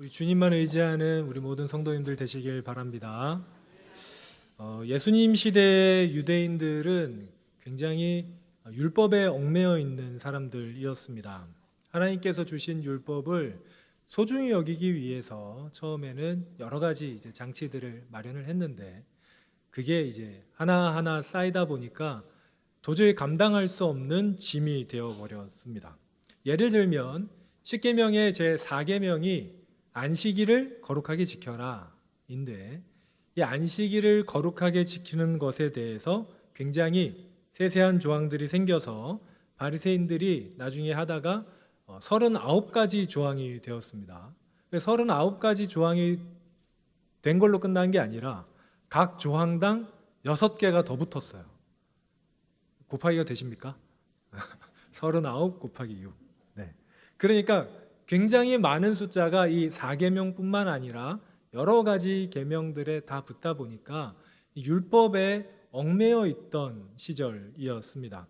우리 주님만 의지하는 우리 모든 성도님들 되시길 바랍니다. 예수님 시대의 유대인들은 굉장히 율법에 얽매여 있는 사람들이었습니다. 하나님께서 주신 율법을 소중히 여기기 위해서 처음에는 여러 가지 이제 장치들을 마련을 했는데 그게 이제 하나하나 쌓이다 보니까 도저히 감당할 수 없는 짐이 되어 버렸습니다. 예를 들면 십계명의 제 4계명이 안식일을 거룩하게 지켜라 인데 이 안식일을 거룩하게 지키는 것에 대해서 굉장히 세세한 조항들이 생겨서 바리새인들이 나중에 하다가 39가지 조항이 되었습니다. 39가지 조항이 된 걸로 끝난 게 아니라 각 조항당 6개가 더 붙었어요. 곱하기가 되십니까? 39 곱하기 6. 네. 그러니까 굉장히 많은 숫자가 이 4계명뿐만 아니라 여러 가지 계명들에 다 붙다 보니까 율법에 얽매여 있던 시절이었습니다.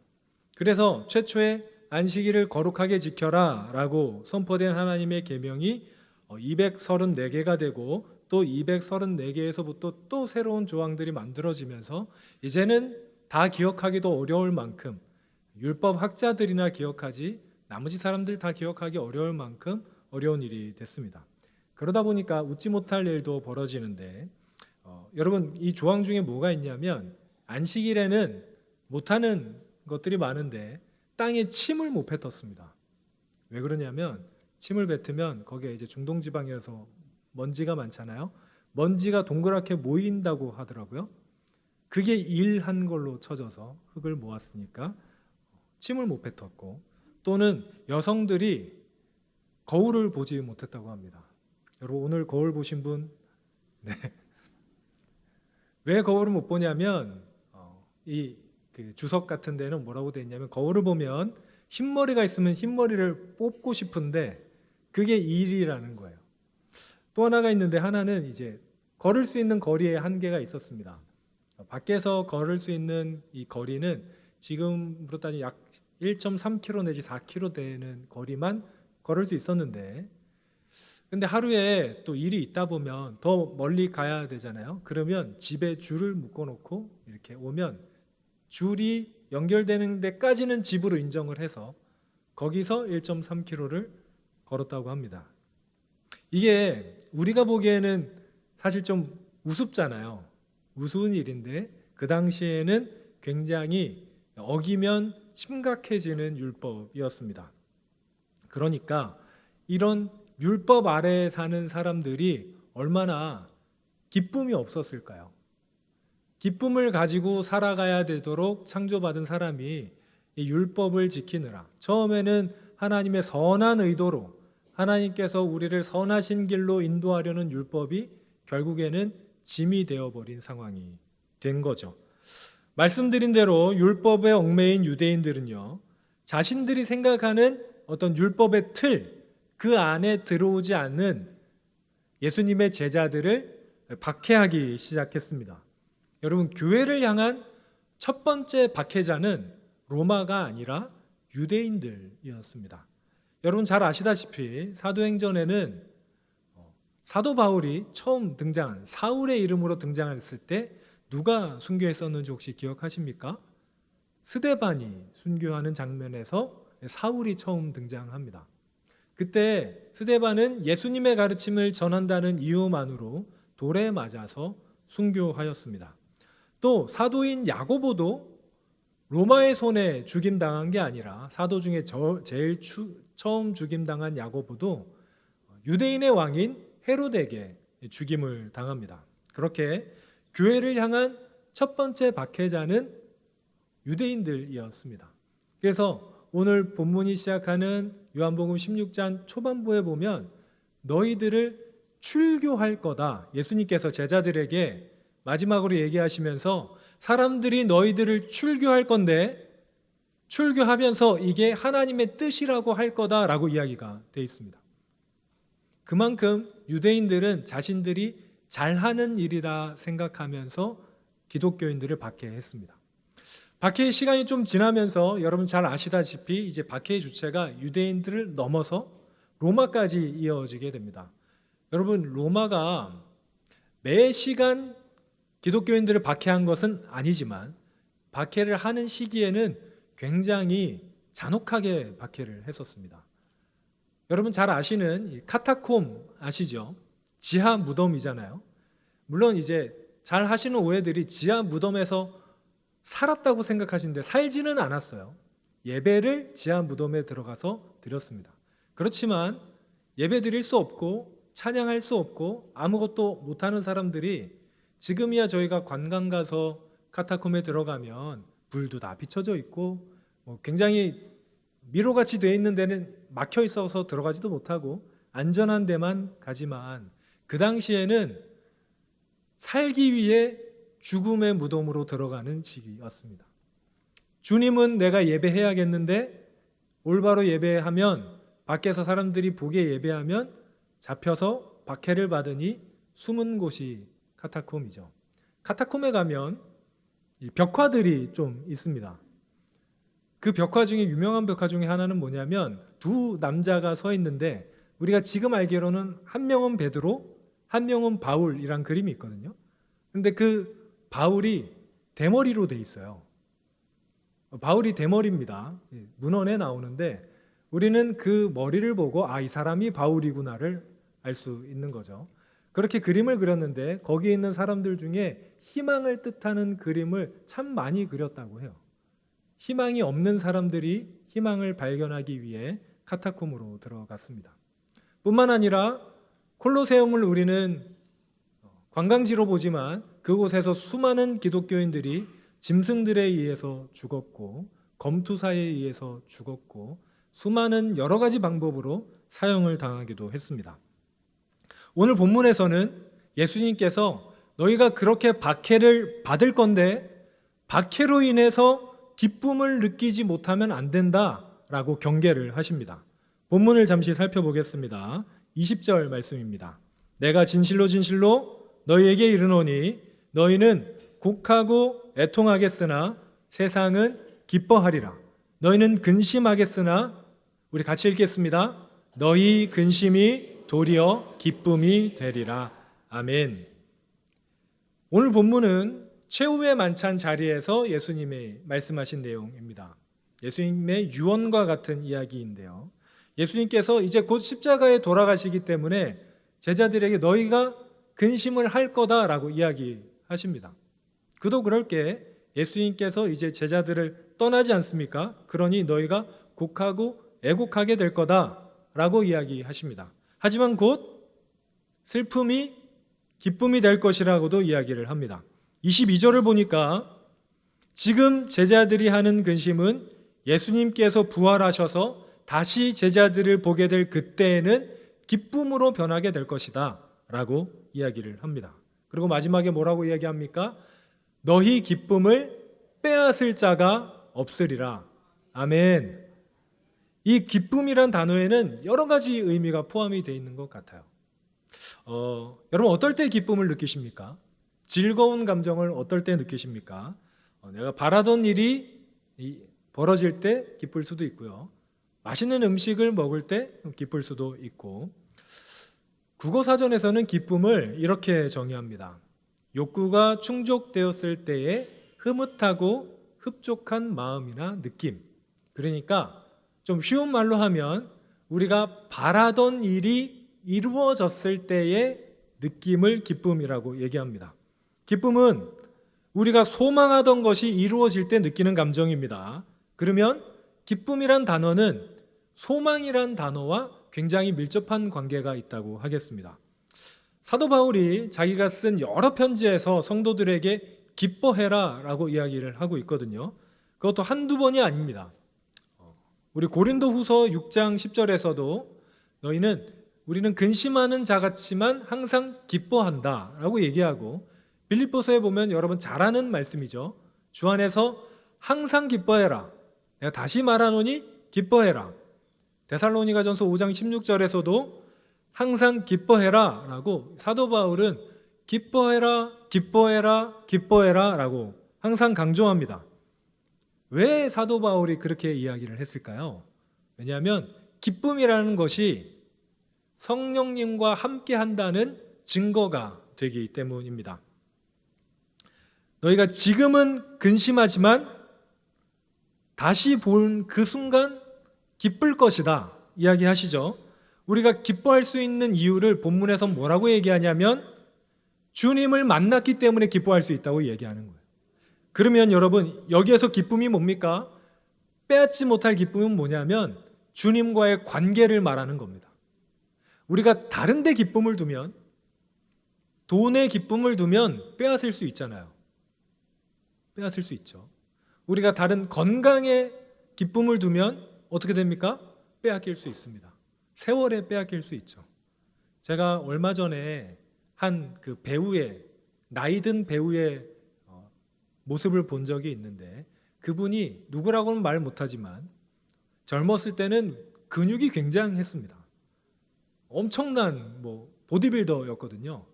그래서 최초에 안식일을 거룩하게 지켜라 라고 선포된 하나님의 계명이 234개가 되고 또 234개에서부터 또 새로운 조항들이 만들어지면서 이제는 다 기억하기도 어려울 만큼 율법 학자들이나 기억하지 나머지 사람들 다 기억하기 어려울 만큼 어려운 일이 됐습니다. 그러다 보니까 웃지 못할 일도 벌어지는데 여러분 이 조항 중에 뭐가 있냐면 안식일에는 못하는 것들이 많은데 땅에 침을 못 뱉었습니다. 왜 그러냐면 침을 뱉으면 거기에 이제 중동지방이라서 먼지가 많잖아요. 먼지가 동그랗게 모인다고 하더라고요. 그게 일한 걸로 쳐져서 흙을 모았으니까 침을 못 뱉었고 또는 여성들이 거울을 보지 못했다고 합니다. 여러분 오늘 거울 보신 분? 네. 왜 거울을 못 보냐면 그 주석 같은 데는 뭐라고 되어 있냐면 거울을 보면 흰머리가 있으면 흰머리를 뽑고 싶은데 그게 일이라는 거예요. 또 하나가 있는데 하나는 이제 걸을 수 있는 거리에 한계가 있었습니다. 밖에서 걸을 수 있는 이 거리는 지금으로 따지면 약 1.3km 내지 4km 되는 거리만 걸을 수 있었는데 근데 하루에 또 일이 있다 보면 더 멀리 가야 되잖아요. 그러면 집에 줄을 묶어 놓고 이렇게 오면 줄이 연결되는 데까지는 집으로 인정을 해서 거기서 1.3km를 걸었다고 합니다. 이게 우리가 보기에는 사실 좀 우습잖아요. 우스운 일인데 그 당시에는 굉장히 어기면 심각해지는 율법이었습니다. 그러니까 이런 율법 아래에 사는 사람들이 얼마나 기쁨이 없었을까요? 기쁨을 가지고 살아가야 되도록 창조받은 사람이 이 율법을 지키느라 처음에는 하나님의 선한 의도로 하나님께서 우리를 선하신 길로 인도하려는 율법이 결국에는 짐이 되어버린 상황이 된 거죠. 말씀드린 대로 율법에 얽매인 유대인들은요, 자신들이 생각하는 어떤 율법의 틀, 그 안에 들어오지 않는 예수님의 제자들을 박해하기 시작했습니다. 여러분, 교회를 향한 첫 번째 박해자는 로마가 아니라 유대인들이었습니다. 여러분 잘 아시다시피 사도행전에는 사도 바울이 처음 등장한 사울의 이름으로 등장했을 때 누가 순교했었는지 혹시 기억하십니까? 스데반이 순교하는 장면에서 사울이 처음 등장합니다. 그때 스데반은 예수님의 가르침을 전한다는 이유만으로 돌에 맞아서 순교하였습니다. 또 사도인 야고보도 로마의 손에 죽임당한 게 아니라 사도 중에 제일 처음 죽임당한 야고보도 유대인의 왕인 헤롯에게 죽임을 당합니다. 그렇게 교회를 향한 첫 번째 박해자는 유대인들이었습니다. 그래서 오늘 본문이 시작하는 요한복음 16장 초반부에 보면 너희들을 출교할 거다. 예수님께서 제자들에게 마지막으로 얘기하시면서 사람들이 너희들을 출교할 건데 출교하면서 이게 하나님의 뜻이라고 할 거다라고 이야기가 되어 있습니다. 그만큼 유대인들은 자신들이 잘하는 일이라 생각하면서 기독교인들을 박해했습니다. 박해의 시간이 좀 지나면서 여러분 잘 아시다시피 이제 박해의 주체가 유대인들을 넘어서 로마까지 이어지게 됩니다. 여러분, 로마가 매 시간 기독교인들을 박해한 것은 아니지만 박해를 하는 시기에는 굉장히 잔혹하게 박해를 했었습니다. 여러분 잘 아시는 이 카타콤 아시죠? 지하 무덤이잖아요. 물론 이제 잘 하시는 오해들이 지하 무덤에서 살았다고 생각하시는데 살지는 않았어요. 예배를 지하 무덤에 들어가서 드렸습니다. 그렇지만 예배 드릴 수 없고 찬양할 수 없고 아무것도 못하는 사람들이 지금이야 저희가 관광 가서 카타콤에 들어가면 불도 다 비춰져 있고 굉장히 미로같이 돼 있는 데는 막혀 있어서 들어가지도 못하고 안전한 데만 가지만 그 당시에는 살기 위해 죽음의 무덤으로 들어가는 시기였습니다. 주님은 내가 예배해야겠는데 올바로 예배하면 밖에서 사람들이 보게 예배하면 잡혀서 박해를 받으니 숨은 곳이 카타콤이죠. 카타콤에 가면 벽화들이 좀 있습니다. 그 벽화 중에 유명한 벽화 중에 하나는 뭐냐면 두 남자가 서 있는데 우리가 지금 알기로는 한 명은 베드로, 한 명은 바울이란 그림이 있거든요. 근데 그 바울이 대머리로 돼 있어요. 바울이 대머리입니다. 문헌에 나오는데 우리는 그 머리를 보고 이 사람이 바울이구나를 알 수 있는 거죠. 그렇게 그림을 그렸는데 거기에 있는 사람들 중에 희망을 뜻하는 그림을 참 많이 그렸다고 해요. 희망이 없는 사람들이 희망을 발견하기 위해 카타콤으로 들어갔습니다. 뿐만 아니라 콜로세움을 우리는 관광지로 보지만 그곳에서 수많은 기독교인들이 짐승들에 의해서 죽었고 검투사에 의해서 죽었고 수많은 여러 가지 방법으로 사형을 당하기도 했습니다. 오늘 본문에서는 예수님께서 너희가 그렇게 박해를 받을 건데 박해로 인해서 기쁨을 느끼지 못하면 안 된다라고 경계를 하십니다. 본문을 잠시 살펴보겠습니다. 20절 말씀입니다. 내가 진실로 진실로 너희에게 이르노니 너희는 곡하고 애통하겠으나 세상은 기뻐하리라. 너희는 근심하겠으나 우리 같이 읽겠습니다. 너희 근심이 도리어 기쁨이 되리라. 아멘. 오늘 본문은 최후의 만찬 자리에서 예수님이 말씀하신 내용입니다. 예수님의 유언과 같은 이야기인데요. 예수님께서 이제 곧 십자가에 돌아가시기 때문에 제자들에게 너희가 근심을 할 거다라고 이야기하십니다. 그도 그럴 게 예수님께서 이제 제자들을 떠나지 않습니까? 그러니 너희가 곡하고 애곡하게 될 거다라고 이야기하십니다. 하지만 곧 슬픔이 기쁨이 될 것이라고도 이야기를 합니다. 22절을 보니까 지금 제자들이 하는 근심은 예수님께서 부활하셔서 다시 제자들을 보게 될 그때에는 기쁨으로 변하게 될 것이다 라고 이야기를 합니다. 그리고 마지막에 뭐라고 이야기합니까? 너희 기쁨을 빼앗을 자가 없으리라. 아멘. 이 기쁨이란 단어에는 여러 가지 의미가 포함이 되어 있는 것 같아요. 여러분 어떨 때 기쁨을 느끼십니까? 즐거운 감정을 어떨 때 느끼십니까? 내가 바라던 일이 벌어질 때 기쁠 수도 있고요. 맛있는 음식을 먹을 때 기쁠 수도 있고 국어사전에서는 기쁨을 이렇게 정의합니다. 욕구가 충족되었을 때의 흐뭇하고 흡족한 마음이나 느낌. 그러니까 좀 쉬운 말로 하면 우리가 바라던 일이 이루어졌을 때의 느낌을 기쁨이라고 얘기합니다. 기쁨은 우리가 소망하던 것이 이루어질 때 느끼는 감정입니다. 그러면 기쁨이란 단어는 소망이란 단어와 굉장히 밀접한 관계가 있다고 하겠습니다. 사도 바울이 자기가 쓴 여러 편지에서 성도들에게 기뻐해라 라고 이야기를 하고 있거든요. 그것도 한두 번이 아닙니다. 우리 고린도 후서 6장 10절에서도 우리는 근심하는 자 같지만 항상 기뻐한다 라고 얘기하고 빌립보서에 보면 여러분 잘 아는 말씀이죠. 주 안에서 항상 기뻐해라. 내가 다시 말하노니 기뻐해라. 데살로니가전서 5장 16절에서도 항상 기뻐해라 라고 사도 바울은 기뻐해라, 기뻐해라, 기뻐해라 라고 항상 강조합니다. 왜 사도 바울이 그렇게 이야기를 했을까요? 왜냐하면 기쁨이라는 것이 성령님과 함께 한다는 증거가 되기 때문입니다. 너희가 지금은 근심하지만 다시 본 그 순간 기쁠 것이다 이야기하시죠. 우리가 기뻐할 수 있는 이유를 본문에서 뭐라고 얘기하냐면 주님을 만났기 때문에 기뻐할 수 있다고 얘기하는 거예요. 그러면 여러분, 여기에서 기쁨이 뭡니까? 빼앗지 못할 기쁨은 뭐냐면 주님과의 관계를 말하는 겁니다. 우리가 다른 데 기쁨을 두면, 돈에 기쁨을 두면 빼앗을 수 있잖아요. 빼앗을 수 있죠. 우리가 다른 건강에 기쁨을 두면 어떻게 됩니까? 빼앗길 수 있습니다. 세월에 빼앗길 수 있죠. 제가 얼마 전에 한 그 배우의, 나이 든 배우의 모습을 본 적이 있는데, 그분이 누구라고는 말 못하지만 젊었을 때는 근육이 굉장했습니다. 엄청난 보디빌더였거든요.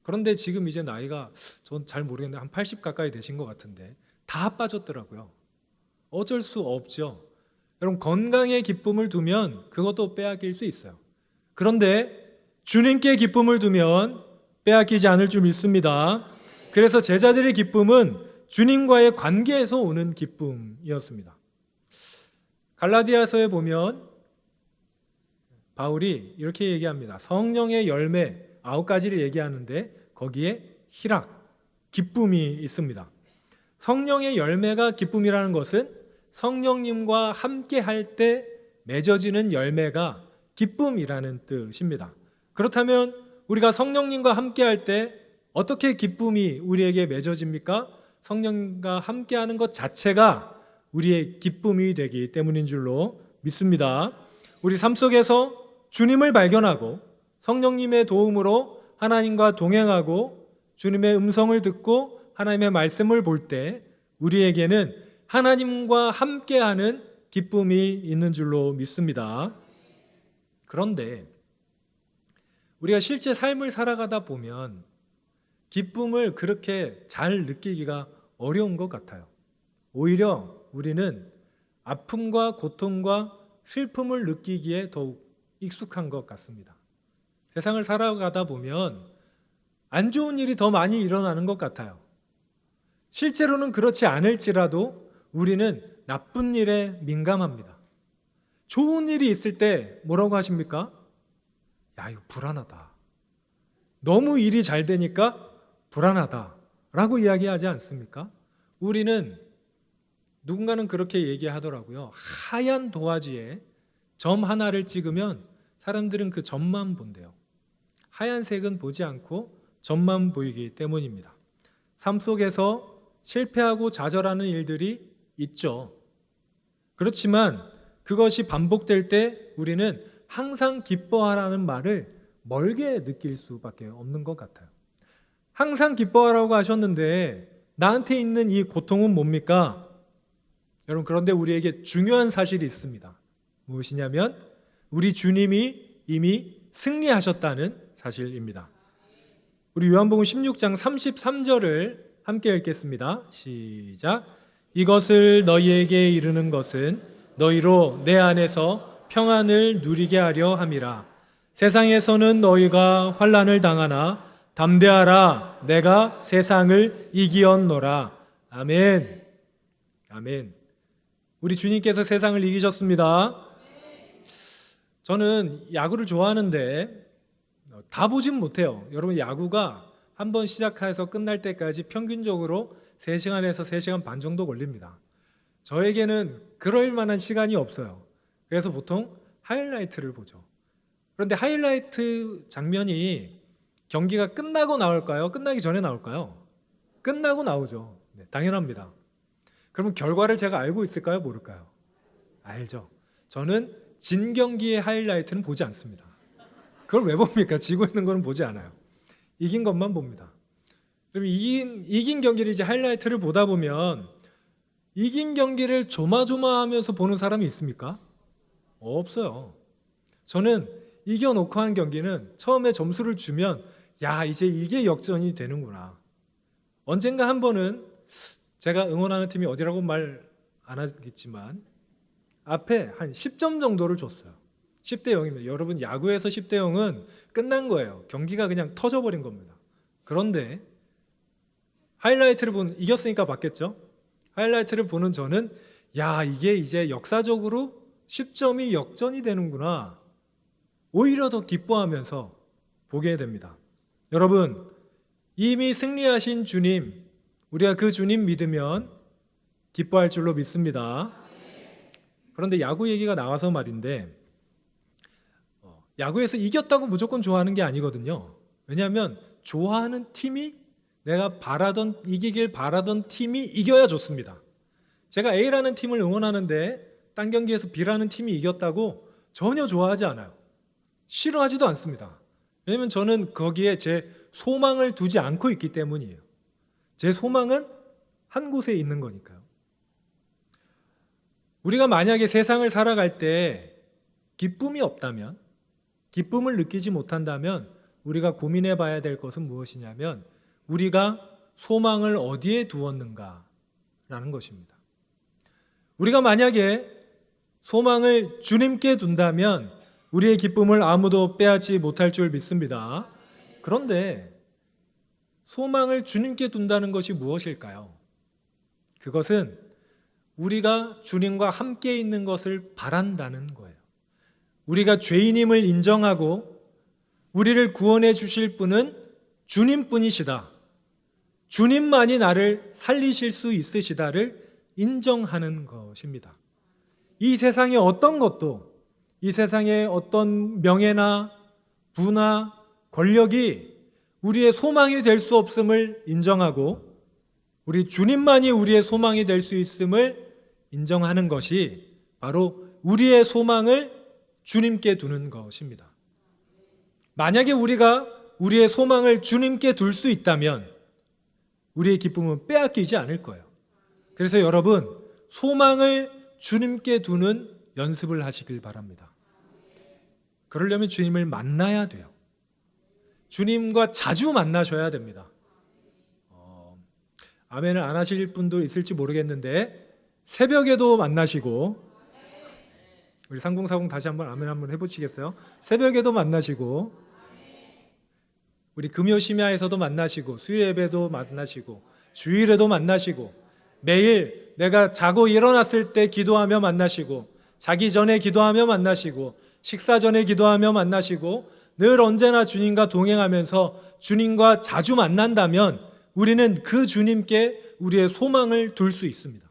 그런데 지금 이제 나이가 전 잘 모르겠는데 한 80 가까이 되신 것 같은데 다 빠졌더라고요. 어쩔 수 없죠. 여러분, 건강에 기쁨을 두면 그것도 빼앗길 수 있어요. 그런데 주님께 기쁨을 두면 빼앗기지 않을 줄 믿습니다. 그래서 제자들의 기쁨은 주님과의 관계에서 오는 기쁨이었습니다. 갈라디아서에 보면 바울이 이렇게 얘기합니다. 성령의 열매 9가지를 얘기하는데 거기에 희락, 기쁨이 있습니다. 성령의 열매가 기쁨이라는 것은 성령님과 함께 할 때 맺어지는 열매가 기쁨이라는 뜻입니다. 그렇다면 우리가 성령님과 함께 할 때 어떻게 기쁨이 우리에게 맺어집니까? 성령과 함께 하는 것 자체가 우리의 기쁨이 되기 때문인 줄로 믿습니다. 우리 삶 속에서 주님을 발견하고 성령님의 도움으로 하나님과 동행하고 주님의 음성을 듣고 하나님의 말씀을 볼 때 우리에게는 하나님과 함께하는 기쁨이 있는 줄로 믿습니다. 그런데 우리가 실제 삶을 살아가다 보면 기쁨을 그렇게 잘 느끼기가 어려운 것 같아요. 오히려 우리는 아픔과 고통과 슬픔을 느끼기에 더욱 익숙한 것 같습니다. 세상을 살아가다 보면 안 좋은 일이 더 많이 일어나는 것 같아요. 실제로는 그렇지 않을지라도 우리는 나쁜 일에 민감합니다. 좋은 일이 있을 때 뭐라고 하십니까? 야, 이거 불안하다. 너무 일이 잘 되니까 불안하다 라고 이야기하지 않습니까? 우리는, 누군가는 그렇게 얘기하더라고요. 하얀 도화지에 점 하나를 찍으면 사람들은 그 점만 본대요. 하얀색은 보지 않고 점만 보이기 때문입니다. 삶 속에서 실패하고 좌절하는 일들이 있죠. 그렇지만 그것이 반복될 때 우리는 항상 기뻐하라는 말을 멀게 느낄 수밖에 없는 것 같아요. 항상 기뻐하라고 하셨는데 나한테 있는 이 고통은 뭡니까? 여러분, 그런데 우리에게 중요한 사실이 있습니다. 무엇이냐면 우리 주님이 이미 승리하셨다는 사실입니다. 우리 요한복음 16장 33절을 함께 읽겠습니다. 시작. 이것을 너희에게 이르는 것은 너희로 내 안에서 평안을 누리게 하려 함이라. 세상에서는 너희가 환난을 당하나 담대하라. 내가 세상을 이기었노라. 아멘. 아멘. 우리 주님께서 세상을 이기셨습니다. 저는 야구를 좋아하는데 다 보진 못해요. 여러분, 야구가 한번 시작해서 끝날 때까지 평균적으로 3시간에서 3시간 반 정도 걸립니다. 저에게는 그럴 만한 시간이 없어요. 그래서 보통 하이라이트를 보죠. 그런데 하이라이트 장면이 경기가 끝나고 나올까요? 끝나기 전에 나올까요? 끝나고 나오죠. 네, 당연합니다. 그러면 결과를 제가 알고 있을까요? 모를까요? 알죠. 저는 진 경기의 하이라이트는 보지 않습니다. 그걸 왜 봅니까? 지고 있는 거는 보지 않아요. 이긴 것만 봅니다. 그럼 이긴 경기를 이제 하이라이트를 보다 보면 이긴 경기를 조마조마하면서 보는 사람이 있습니까? 없어요. 저는 이겨놓고 한 경기는 처음에 점수를 주면 야, 이제 이게 역전이 되는구나. 언젠가 한 번은 제가 응원하는 팀이 어디라고 말 안 하겠지만 앞에 한 10점 정도를 줬어요. 10대 0입니다. 여러분, 야구에서 10대 0은 끝난 거예요. 경기가 그냥 터져버린 겁니다. 그런데 하이라이트를 이겼으니까 봤겠죠. 하이라이트를 보는 저는 야, 이게 이제 역사적으로 10점이 역전이 되는구나, 오히려 더 기뻐하면서 보게 됩니다. 여러분, 이미 승리하신 주님, 우리가 그 주님 믿으면 기뻐할 줄로 믿습니다. 그런데 야구 얘기가 나와서 말인데, 야구에서 이겼다고 무조건 좋아하는 게 아니거든요. 왜냐하면 좋아하는 팀이, 내가 이기길 바라던 팀이 이겨야 좋습니다. 제가 A라는 팀을 응원하는데 딴 경기에서 B라는 팀이 이겼다고 전혀 좋아하지 않아요. 싫어하지도 않습니다. 왜냐하면 저는 거기에 제 소망을 두지 않고 있기 때문이에요. 제 소망은 한 곳에 있는 거니까요. 우리가 만약에 세상을 살아갈 때 기쁨이 없다면, 기쁨을 느끼지 못한다면 우리가 고민해 봐야 될 것은 무엇이냐면, 우리가 소망을 어디에 두었는가라는 것입니다. 우리가 만약에 소망을 주님께 둔다면 우리의 기쁨을 아무도 빼앗지 못할 줄 믿습니다. 그런데 소망을 주님께 둔다는 것이 무엇일까요? 그것은 우리가 주님과 함께 있는 것을 바란다는 거예요. 우리가 죄인임을 인정하고 우리를 구원해 주실 분은 주님뿐이시다, 주님만이 나를 살리실 수 있으시다를 인정하는 것입니다. 이 세상의 어떤 것도, 이 세상의 어떤 명예나 부나 권력이 우리의 소망이 될 수 없음을 인정하고 우리 주님만이 우리의 소망이 될 수 있음을 인정하는 것이 바로 우리의 소망을 주님께 두는 것입니다. 만약에 우리가 우리의 소망을 주님께 둘 수 있다면 우리의 기쁨은 빼앗기지 않을 거예요. 그래서 여러분, 소망을 주님께 두는 연습을 하시길 바랍니다. 그러려면 주님을 만나야 돼요. 주님과 자주 만나셔야 됩니다. 아멘을 안 하실 분도 있을지 모르겠는데 새벽에도 만나시고, 우리 3040 다시 한번 아멘 한번 해보시겠어요? 새벽에도 만나시고, 우리 금요 심야에서도 만나시고, 수요 예배도 만나시고, 주일에도 만나시고, 매일 내가 자고 일어났을 때 기도하며 만나시고, 자기 전에 기도하며 만나시고, 식사 전에 기도하며 만나시고, 늘 언제나 주님과 동행하면서 주님과 자주 만난다면 우리는 그 주님께 우리의 소망을 둘 수 있습니다.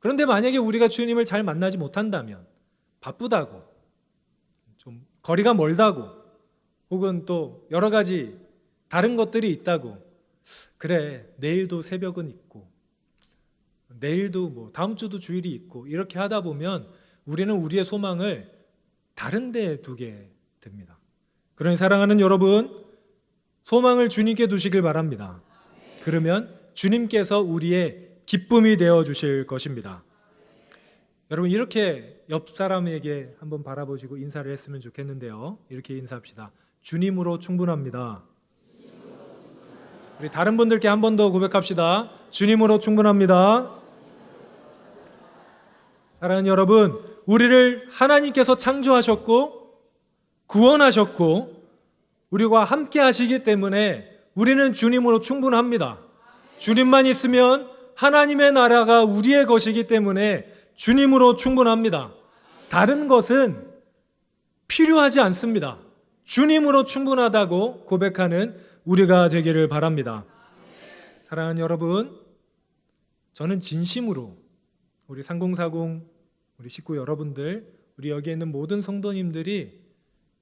그런데 만약에 우리가 주님을 잘 만나지 못한다면, 바쁘다고, 좀 거리가 멀다고, 혹은 또 여러 가지 다른 것들이 있다고, 그래 내일도 새벽은 있고 내일도 뭐 다음 주도 주일이 있고, 이렇게 하다 보면 우리는 우리의 소망을 다른 데에 두게 됩니다. 그러니 사랑하는 여러분, 소망을 주님께 두시길 바랍니다. 그러면 주님께서 우리의 기쁨이 되어 주실 것입니다. 여러분, 이렇게 옆 사람에게 한번 바라보시고 인사를 했으면 좋겠는데요. 이렇게 인사합시다. 주님으로 충분합니다. 우리 다른 분들께 한 번 더 고백합시다. 주님으로 충분합니다. 사랑하는 여러분, 우리를 하나님께서 창조하셨고 구원하셨고 우리와 함께 하시기 때문에 우리는 주님으로 충분합니다. 주님만 있으면 하나님의 나라가 우리의 것이기 때문에 주님으로 충분합니다. 다른 것은 필요하지 않습니다. 주님으로 충분하다고 고백하는 우리가 되기를 바랍니다. 사랑하는 여러분, 저는 진심으로 우리 3040, 우리 식구 여러분들, 우리 여기 있는 모든 성도님들이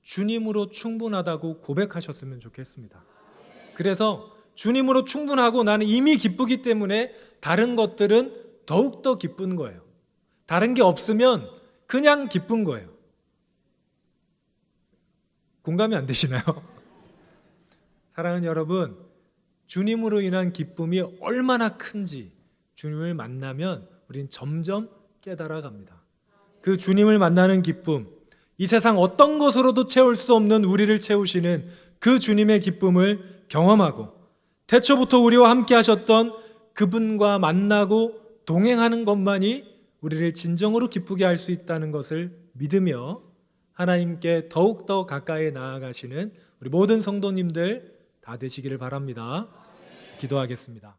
주님으로 충분하다고 고백하셨으면 좋겠습니다. 그래서 주님으로 충분하고 나는 이미 기쁘기 때문에 다른 것들은 더욱더 기쁜 거예요. 다른 게 없으면 그냥 기쁜 거예요. 공감이 안 되시나요? 사랑하는 여러분, 주님으로 인한 기쁨이 얼마나 큰지 주님을 만나면 우린 점점 깨달아갑니다. 그 주님을 만나는 기쁨, 이 세상 어떤 것으로도 채울 수 없는 우리를 채우시는 그 주님의 기쁨을 경험하고, 태초부터 우리와 함께 하셨던 그분과 만나고 동행하는 것만이 우리를 진정으로 기쁘게 할 수 있다는 것을 믿으며 하나님께 더욱더 가까이 나아가시는 우리 모든 성도님들 다 되시기를 바랍니다. 기도하겠습니다.